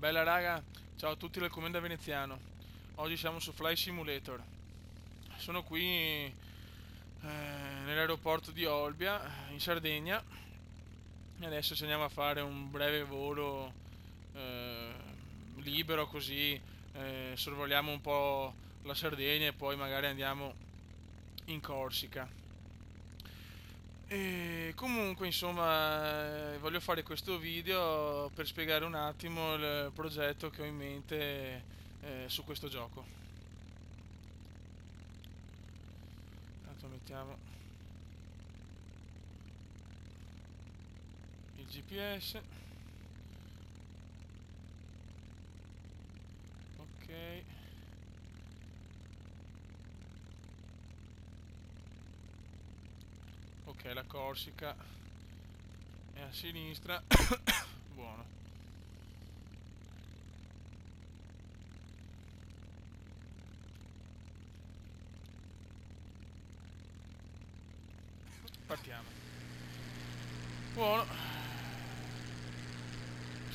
Bella raga, ciao a tutti dal Comenda Veneziano. Oggi siamo su Fly Simulator. Sono qui nell'aeroporto di Olbia, in Sardegna, e adesso ci andiamo a fare un breve volo eh, libero così sorvoliamo un po' la Sardegna e poi magari andiamo in Corsica. E comunque, insomma, voglio fare questo video per spiegare un attimo il progetto che ho in mente su questo gioco. Intanto mettiamo il GPS. Ok, ok, la Corsica è a sinistra. Buono. Partiamo. Buono.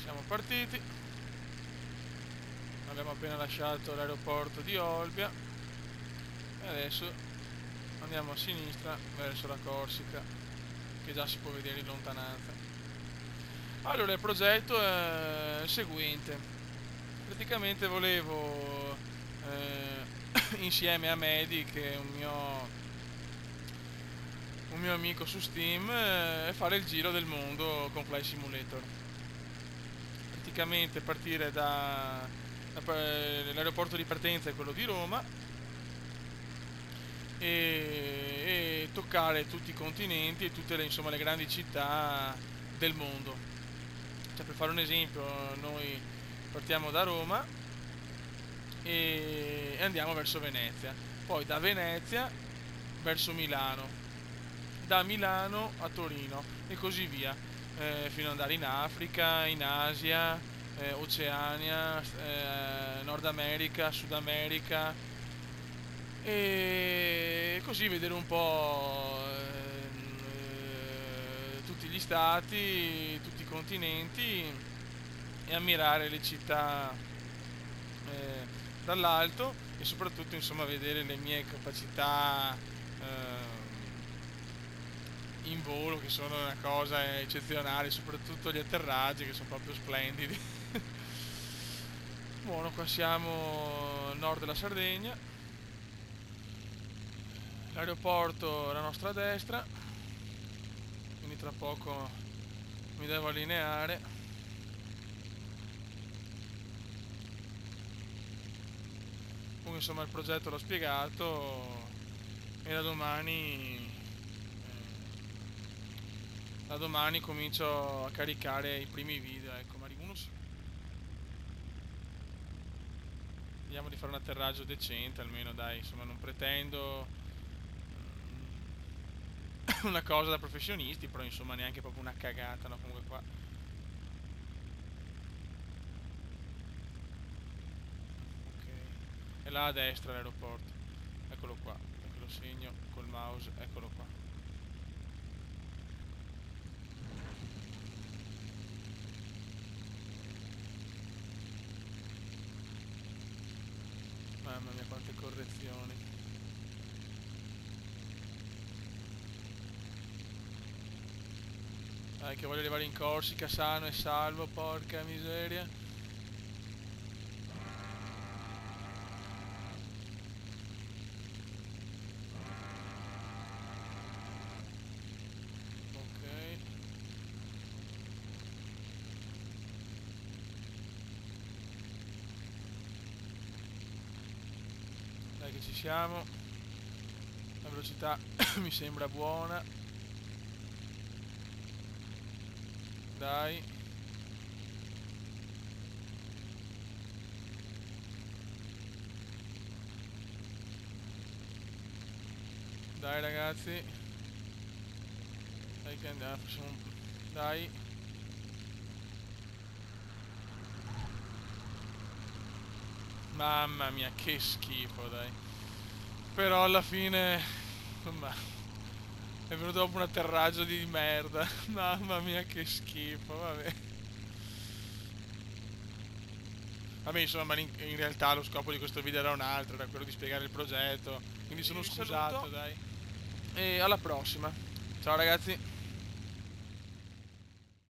Siamo partiti. Abbiamo appena lasciato l'aeroporto di Olbia e adesso andiamo a sinistra verso la Corsica, che già si può vedere in lontananza. Allora, il progetto è il seguente. Praticamente volevo, insieme a Medi, che è un mio amico su Steam, fare il giro del mondo con Fly Simulator. Praticamente partire l'aeroporto di partenza è quello di Roma e toccare tutti i continenti e tutte insomma, le grandi città del mondo. Cioè, per fare un esempio, noi partiamo da Roma e andiamo verso Venezia, poi da Venezia verso Milano, da Milano a Torino e così via, fino ad andare in Africa, in Asia, Oceania, Nord America, Sud America, e così vedere un po' tutti gli stati, tutti i continenti e ammirare le città dall'alto e soprattutto insomma vedere le mie capacità in volo, che sono una cosa eccezionale, soprattutto gli atterraggi che sono proprio splendidi. Buono, qua siamo al nord della Sardegna, l'aeroporto è alla nostra destra, quindi tra poco mi devo allineare. Comunque insomma il progetto l'ho spiegato e da domani comincio a caricare i primi video, ecco, ma vediamo di fare un atterraggio decente almeno, dai, insomma non pretendo una cosa da professionisti, però insomma neanche proprio una cagata, no? Comunque qua. Ok. E là a destra l'aeroporto. Eccolo qua. Ecco lo segno col mouse, eccolo qua. Mamma mia quante correzioni. Dai che voglio arrivare in Corsica sano e salvo, porca miseria. Ok. Dai che ci siamo. La velocità mi sembra buona. Dai. Dai ragazzi. Dai che andiamo, facciamo un... Dai. Mamma mia, che schifo, dai. Però alla fine, insomma, è venuto dopo un atterraggio di merda. Mamma mia, che schifo, vabbè. Vabbè, insomma, ma in realtà lo scopo di questo video era un altro, era quello di spiegare il progetto. Quindi sono Vi scusato, saluto. dai. E alla prossima. Ciao ragazzi.